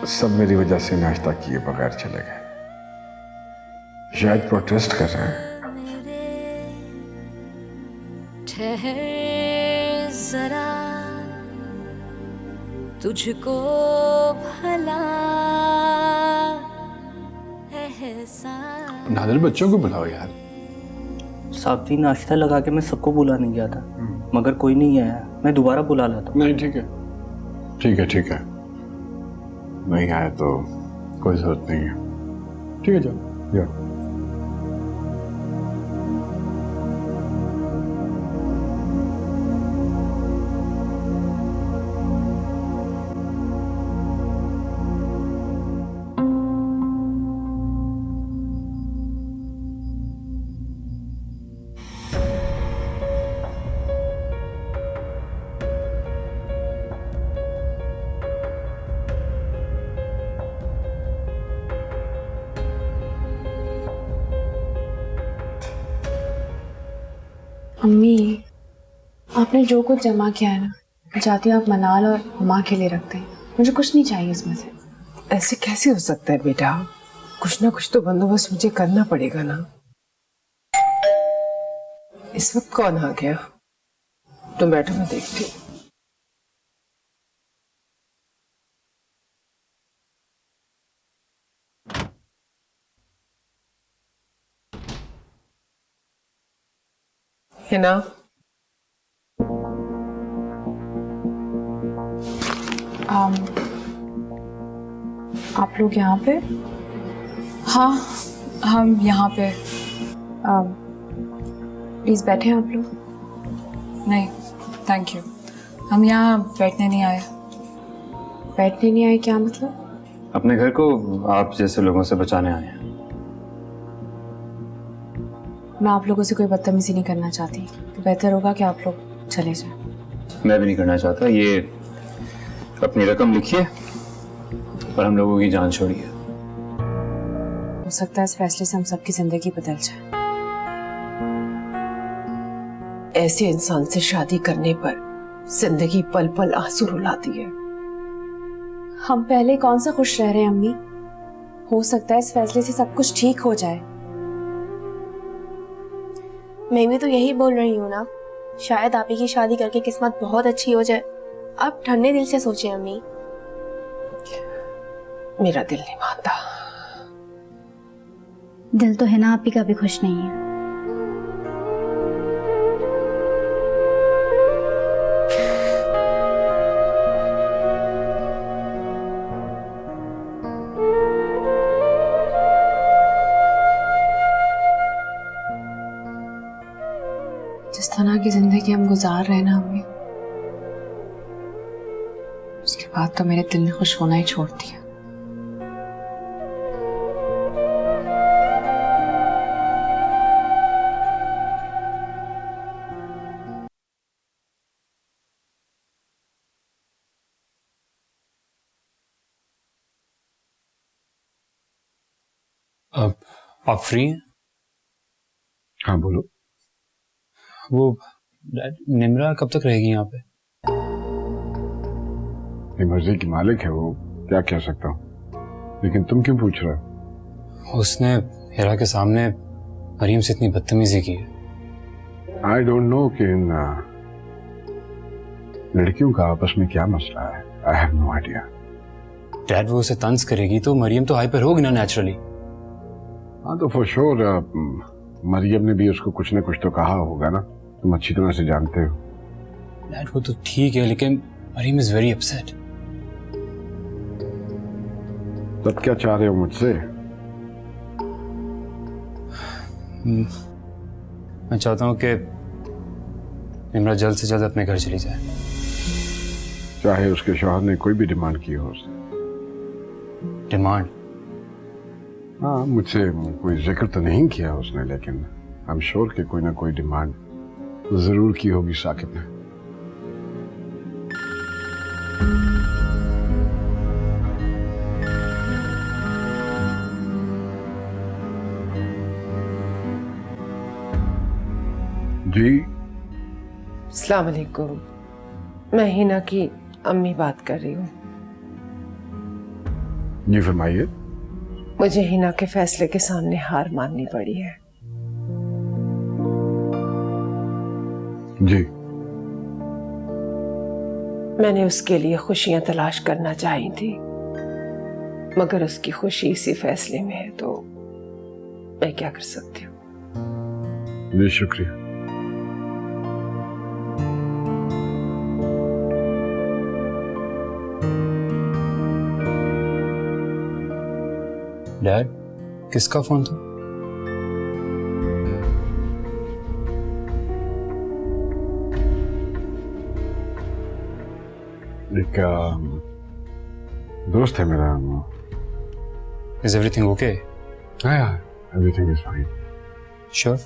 सब मेरी वजह से नाश्ता किए बगैर चले गए। शायद प्रोटेस्ट कर रहे हैं। ठहर जरा, तुझको भला एहसास। नादिर बच्चों को बुलाओ यार। साथी नाश्ता लगा के मैं सबको बुलाने गया था, मगर कोई नहीं आया। मैं दोबारा बुला लाता हूँ। नहीं ठीक है, ठीक है, ठीक है। नहीं आया तो कोई जरूरत नहीं है। ठीक है, जाओ। अम्मी, आपने जो कुछ जमा किया है ना, चाहती हूँ आप मनाल और माँ के लिए रखते हैं। मुझे कुछ नहीं चाहिए इसमें से। ऐसे कैसे हो सकता है बेटा? कुछ ना कुछ तो बंदोबस्त मुझे करना पड़ेगा ना। इस वक्त कौन आ गया? तुम बैठो, मैं देखती हूँ। है ना? आप लोग यहाँ पे? हाँ, हम यहाँ पे। प्लीज बैठे आप लोग। नहीं, थैंक यू। हम यहाँ बैठने नहीं आए। बैठने नहीं आए क्या मतलब? अपने घर को आप जैसे लोगों से बचाने आए हैं। मैं आप लोगों से कोई बदतमीजी नहीं करना चाहती, तो बेहतर होगा कि आप लोग चले जाएं। मैं भी नहीं करना चाहता। ये अपनी रकम लिखिए और हम लोगों की जान छोड़िए। हो सकता है इस फैसले से हम सबकी जिंदगी बदल जाए। ऐसे इंसान से शादी करने पर जिंदगी पल पल आंसू रुलाती है। हम पहले कौन सा खुश रह रहे हैं अम्मी? हो सकता है इस फैसले से सब कुछ ठीक हो जाए। मैं भी तो यही बोल रही हूँ ना, शायद आप ही की शादी करके किस्मत बहुत अच्छी हो जाए। आप ठंडे दिल से सोचिए अम्मी। मेरा दिल नहीं मानता। दिल तो है ना, आप ही का भी खुश नहीं है। जिस तरह की जिंदगी हम गुजार रहे हैं ना अम्मी, उसके बाद तो मेरे दिल ने खुश होना ही छोड़ दिया। अब आप फ्री हैं? हाँ बोलो। वो निम्रा कब तक रहेगी यहाँ पे? मर्जी की मालिक है वो, क्या कह सकता हूँ। लेकिन तुम क्यों पूछ रहे हो? उसने हिरा के सामने मरीम से इतनी बदतमीजी की है। आई डोंट नो कि इन लड़कियों का आपस में क्या मसला है। I have no idea. Dad वो उसे तंज करेगी तो मरीम तो हाइपर होगी ना नेचुरली। हाँ तो फॉर श्योर मरियम ने भी उसको कुछ ना कुछ तो कहा होगा ना, तुम अच्छी तरह से जानते हो। डैड वो तो ठीक है, लेकिन मरीम इज वेरी अपसेट। तब क्या चाह रहे हो मुझसे? मैं चाहता हूँ कि निम्रा जल्द से जल्द अपने घर चली जाए। चाहे उसके शौहर ने कोई भी डिमांड की हो उसने। डिमांड? हाँ, मुझसे कोई जिक्र तो नहीं किया उसने, लेकिन आई एम श्योर कि कोई ना कोई डिमांड जरूर की होगी साकिब ने। जी अस्सलाम वालेकुम। मैं हिना की अम्मी बात कर रही हूँ। जी फरमाइए। मुझे हिना के फैसले के सामने हार माननी पड़ी है। जी। मैंने उसके लिए खुशियां तलाश करना चाही थी, मगर उसकी खुशी इसी फैसले में है, तो मैं क्या कर सकती हूँ। जी शुक्रिया। डैड, किसका फोन था? एक दोस्त है मेरा। Is everything okay? हाँ, एवरीथिंग इज फाइन। श्योर?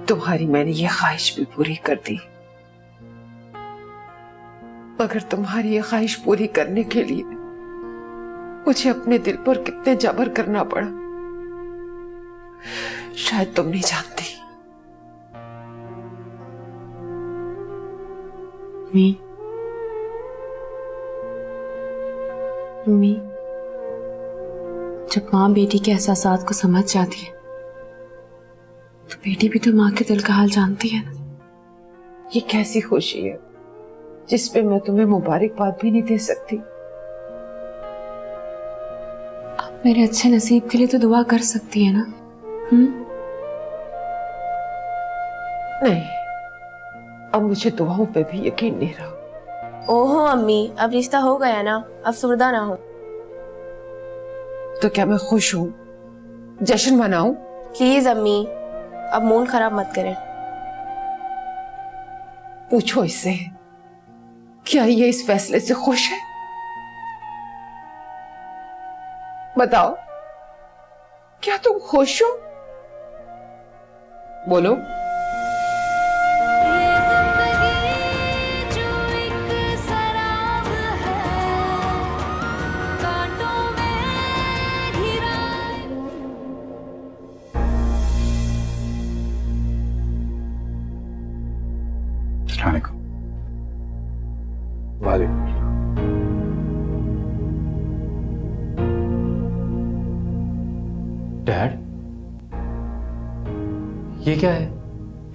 तुम्हारी मैंने ये ख्वाहिश भी पूरी कर दी, मगर तुम्हारी ये ख्वाहिश पूरी करने के लिए मुझे अपने दिल पर कितने जबर करना पड़ा, शायद तुम नहीं जानती। मम्मी, जब माँ बेटी के एहसासात को समझ जाती है तो बेटी भी तो माँ के दिल का हाल जानती है ना। ये कैसी खुशी है जिसपे मैं तुम्हें मुबारकबाद भी नहीं दे सकती। आप मेरे अच्छे नसीब के लिए तो दुआ कर सकती है ना। नहीं, अब मुझे दुआओं पे भी यकीन नहीं रहा। ओहो अम्मी, अब रिश्ता हो गया ना, अब सुरदा ना हो। तो क्या मैं खुश हूं? जश्न मनाऊं? प्लीज अम्मी, अब मूड खराब मत करें। पूछो इससे, क्या ये इस फैसले से खुश है? बताओ, क्या तुम खुश हो? बोलो। वालेकुम। डैड, ये क्या है?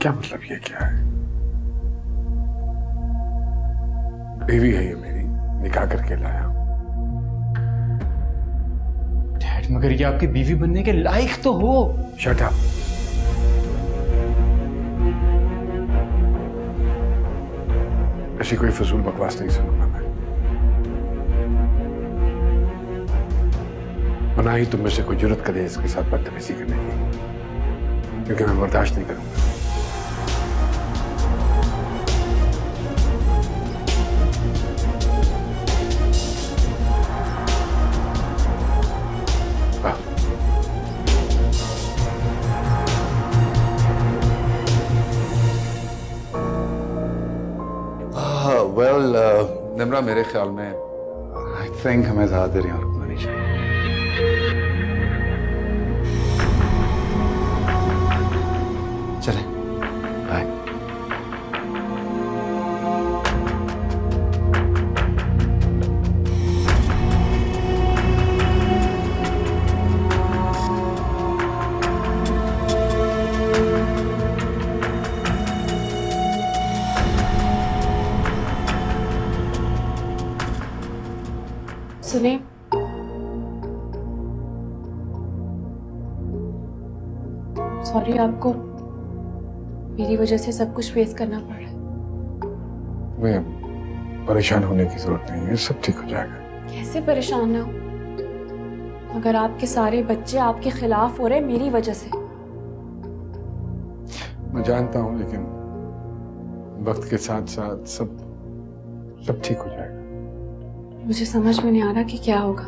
क्या मतलब ये क्या है? बीवी है ये मेरी, निकाह करके लाया हूं। डैड, मगर ये आपकी बीवी बनने के लायक तो हो। Shut up. ऐसी कोई फजूल बकवास नहीं सुनूंगा मैं। और ना ही तुम में से कोई जरूरत करे इसके साथ बदतमीजी करने की, क्योंकि मैं बर्दाश्त नहीं करूंगा। वेल निम्रा, मेरे ख्याल में आई थिंक हमें ज्यादा देर यहाँ रुकना नहीं चाहिए। चलें, बाय। सुने, सॉरी, आपको मेरी वजह से सब कुछ फेस करना पड़ रहा है। मैं परेशान होने की जरूरत नहीं है, सब ठीक हो जाएगा। कैसे परेशान ना हो? अगर आपके सारे बच्चे आपके खिलाफ हो रहे मेरी वजह से। मैं जानता हूं, लेकिन वक्त के साथ साथ सब ठीक हो जाएगा। मुझे समझ में नहीं आ रहा कि क्या होगा।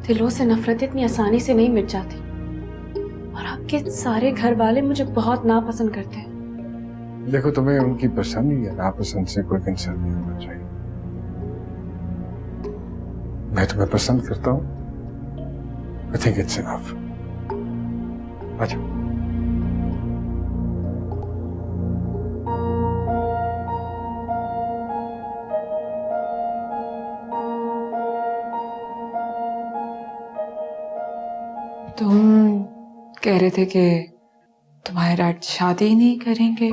दिलों से नफरत इतनी आसानी से नहीं मिट जाती, और आपके सारे घर वाले मुझे बहुत नापसंद करते हैं। देखो, तुम्हें उनकी पसंद या नापसंद से कोई कंसर्न नहीं होना चाहिए। मैं तुम्हें पसंद करता हूँ। I think it's enough. अच्छा तुम कह रहे थे कि तुम्हारे डैड शादी ही नहीं करेंगे,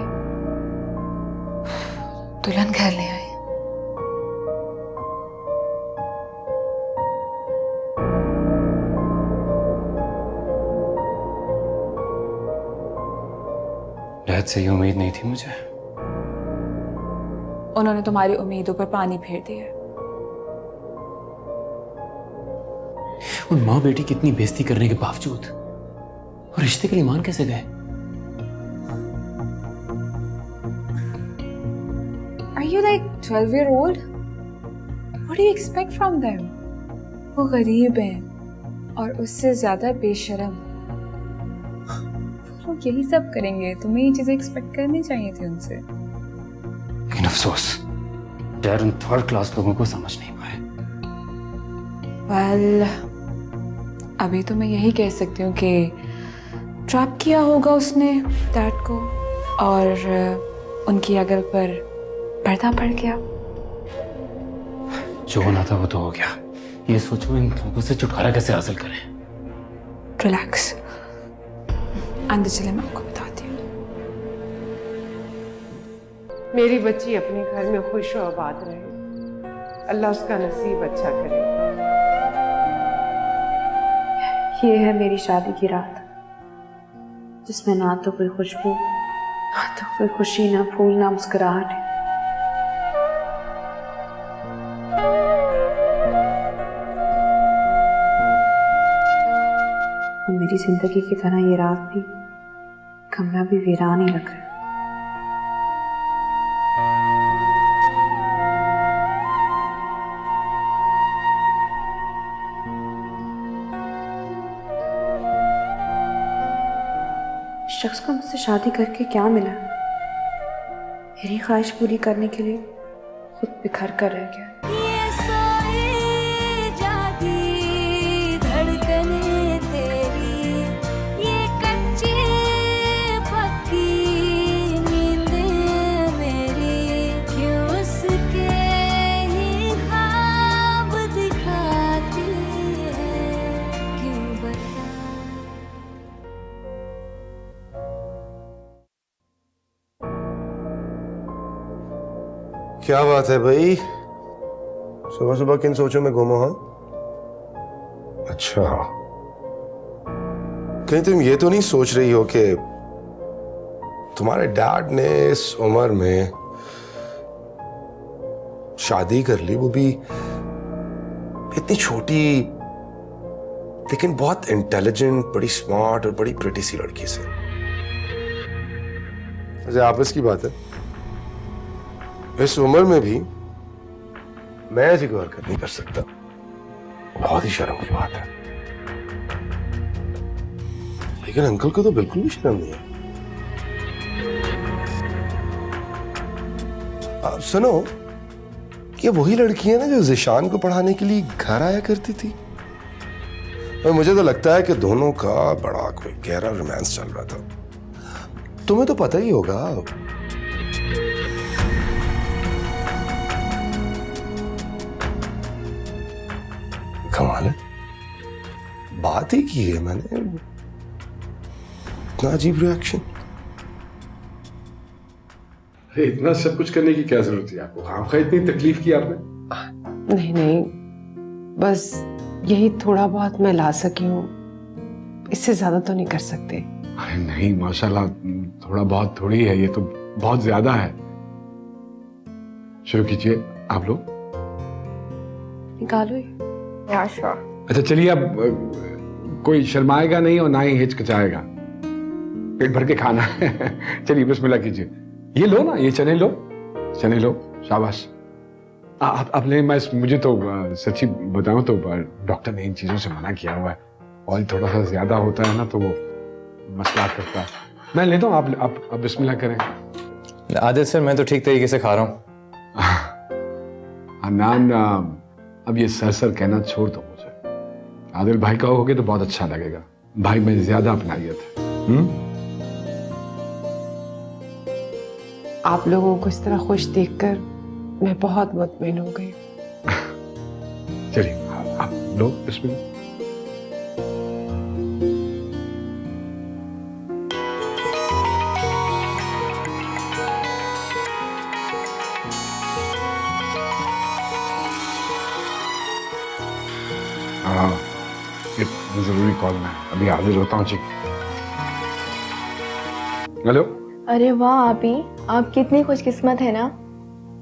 दुल्हन घर ले आए। डैड से ये उम्मीद नहीं थी मुझे। उन्होंने तुम्हारी उम्मीदों पर पानी फेर दिया। उन माँ बेटी की इतनी बेइज्जती करने के बावजूद और रिश्ते के लिए मान कैसे गए? Are you like 12-year-old? What do you expect from them? वो गरीब हैं और उससे ज्यादा बेशरम। वो लोग यही सब करेंगे, तुम्हें ये चीजें एक्सपेक्ट करनी चाहिए थी उनसे। लेकिन अफसोस डैड उन थर्ड क्लास लोगों को समझ नहीं पाए। Well, अभी तो मैं यही कह सकती हूँ कि ट्रैप किया होगा उसने डैड को और उनकी अकल पर पर्दा पड़ गया। जो होना था वो तो हो गया। ये सोचो इन लोगों से छुटकारा कैसे हासिल करें। रिलैक्स, अंदर चले, मैं आपको बताती हूँ। मेरी बच्ची अपने घर में खुश और आबाद रहे, अल्लाह उसका नसीब अच्छा करे। ये है मेरी शादी की रात, जिसमें ना तो कोई खुशबू, ना तो कोई खुशी, ना फूल, ना मुस्कुराहट। और मेरी जिंदगी की तरह ये रात भी, कमरा भी वीरान ही लग रहा है। शख्स को मुझसे शादी करके क्या मिला? मेरी ख्वाहिश पूरी करने के लिए खुद बिखर कर रह गया। ये सोई जागी धड़कने तेरी, ये कच्ची पक्की नींदें मेरी, क्यों उसके ही ख्वाब दिखाती है, क्यों बता। क्या बात है भाई, सुबह सुबह किन सोचों में गुम हो? अच्छा, कहीं तुम ये तो नहीं सोच रही हो कि तुम्हारे डैड ने इस उम्र में शादी कर ली, वो भी इतनी छोटी लेकिन बहुत इंटेलिजेंट, बड़ी स्मार्ट और बड़ी प्रिटी सी लड़की से। वैसे आपस की बात है, इस उम्र में भी मैं ऐसी कोई हरकत नहीं कर सकता, बहुत ही शर्म की बात है। लेकिन अंकल को तो बिल्कुल भी शर्म नहीं है। आप सुनो, ये वही लड़की है ना जो जिशान को पढ़ाने के लिए घर आया करती थी? और मुझे तो लगता है कि दोनों का बड़ा कोई गहरा रोमांस चल रहा था। तुम्हें तो पता ही होगा। कमाल है, बात ही की है मैंने, इतना अजीब रिएक्शन। इतना सब कुछ करने की क्या जरूरत थी आपको? खामखा इतनी तकलीफ की आपने? नहीं नहीं, बस यही थोड़ा बहुत मैं ला सकी हूँ, इससे ज्यादा तो नहीं कर सकते। अरे नहीं, माशाल्लाह, थोड़ा बहुत थोड़ी है, ये तो बहुत ज्यादा है। शुरू कीजिए आप लोग। निकालो। अच्छा चलिए, अब कोई शर्माएगा नहीं और ना ही हिचकिचाएगा, पेट भर के खाना है। चलिए बिस्मिल्लाह कीजिए। ये लो ना, ये चने लो, चने लो, शाबाश। आप ले। मुझे तो सच्ची बताऊं तो डॉक्टर ने इन चीजों से मना किया हुआ है। ऑयल थोड़ा सा ज्यादा होता है ना तो वो मसला करता है। मैं लेता हूँ, आप बिस्मिल्लाह करें। आदिल सर, मैं तो ठीक तरीके से खा रहा हूँ। अनान, अब ये सर सर कहना छोड़ दो मुझे। आदिल भाई का होगे तो बहुत अच्छा लगेगा। भाई में ज्यादा अपनाइयत है। आप लोगों को इस तरह खुश देखकर मैं बहुत मुतमिन हो गई। चलिए आप लो इसमें। हाँ, एक जरूरी कॉल में अभी हाजिर होता हूँ जी। हेलो। अरे वाह आपी, आप कितनी खुशकिस्मत है ना।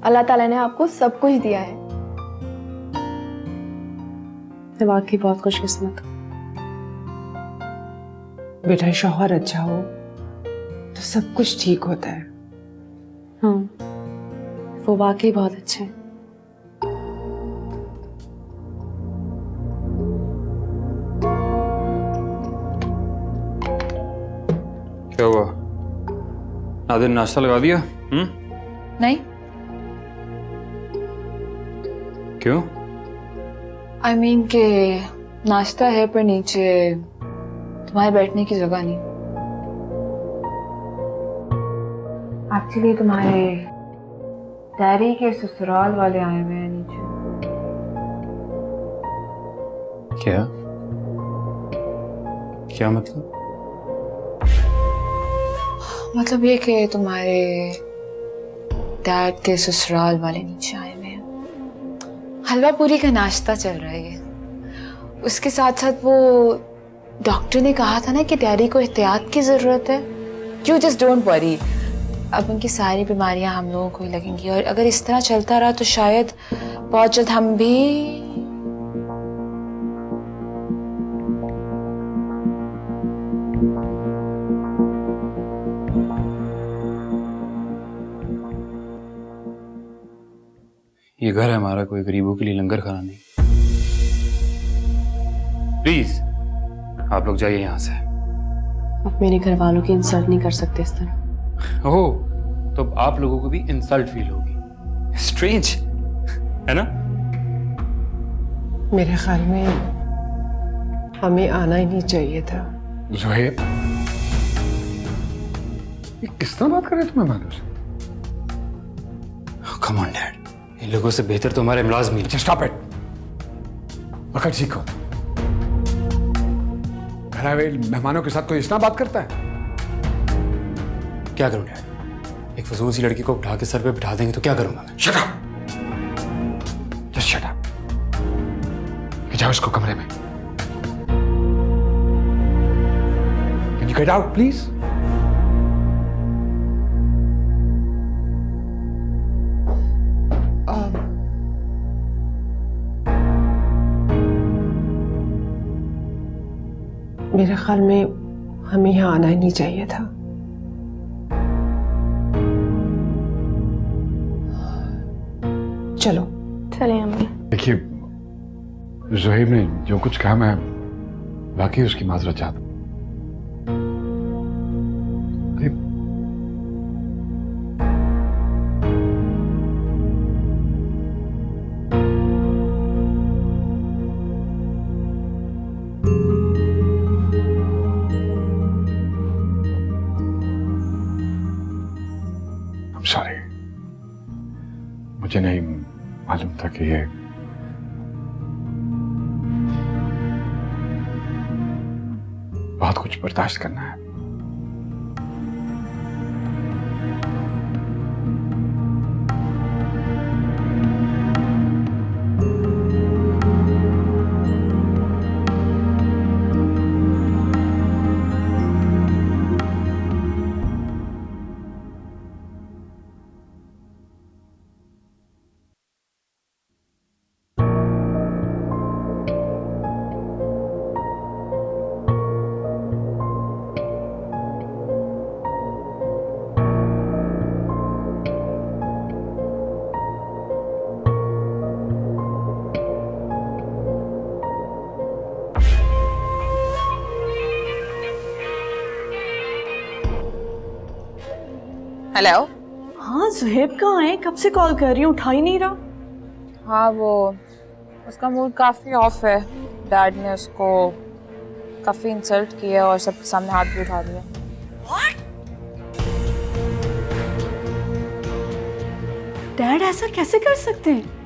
अल्लाह ताला ने आपको सब कुछ दिया है। मैं वाकई बहुत खुशकिस्मत हूँ। बेटा शौहर अच्छा हो तो सब कुछ ठीक होता है। वो वाकई बहुत अच्छे हैं। क्या हुआ? नादिर नाश्ता लगा दिया? नहीं। क्यों? आई मीन के नाश्ता है पर नीचे तुम्हारे बैठने की जगह नहीं। एक्चुअली तुम्हारे डैडी के ससुराल वाले आए हुए हैं नीचे। क्या? क्या मतलब? मतलब ये कि तुम्हारे डैड के ससुराल वाले नीचे आए हुए हैं। हलवा पूरी का नाश्ता चल रहा है। उसके साथ साथ वो डॉक्टर ने कहा था ना कि डैडी को एहतियात की ज़रूरत है। यू जस्ट डोंट वरी, अब उनकी सारी बीमारियां हम लोगों को ही लगेंगी और अगर इस तरह चलता रहा तो शायद बहुत जल्द हम भी ये घर है हमारा, कोई गरीबों के लिए लंगर खाना नहीं। प्लीज आप लोग जाइए यहाँ से। आप मेरे घर वालों की इंसल्ट नहीं कर सकते इस तरह। ओह, तो अब आप लोगों को भी इंसल्ट फील होगी। स्ट्रेंज है ना? मेरे ख्याल में हमें आना ही नहीं चाहिए था। ज़ुहैब, ये किस तरह बात कर रहे तुम्हें मालूम से? कम ऑन डैड, इन लोगों से बेहतर तो हमारे मुलाज़िम ही। Stop it. वक्त सीखो। घर आए हुए मेहमानों के साथ कोई इस तरह बात करता है? क्या करूं डैड? एक फजूल सी लड़की को उठा के सर पे बिठा देंगे तो क्या करूंगा मैं? Shut up. Just shut up. जाओ इसको कमरे में। Can you get out, please? मेरे ख्याल में हमें यहाँ आना ही नहीं चाहिए था। चलो चले अम्मी। देखिए, ज़ुहैब ने जो कुछ कहा मैं वाकई उसकी माजरत चाहता हूं। सॉरी, मुझे नहीं मालूम था कि ये बहुत कुछ बर्दाश्त करना है। हेलो। हाँ ज़ुहैब कहाँ है? कब से कॉल कर रही हूँ, उठा ही नहीं रहा। हाँ वो उसका मूड काफी ऑफ है। डैड ने उसको काफी इंसल्ट किया और सबके सामने हाथ भी उठा दिया। डैड ऐसा कैसे कर सकते हैं?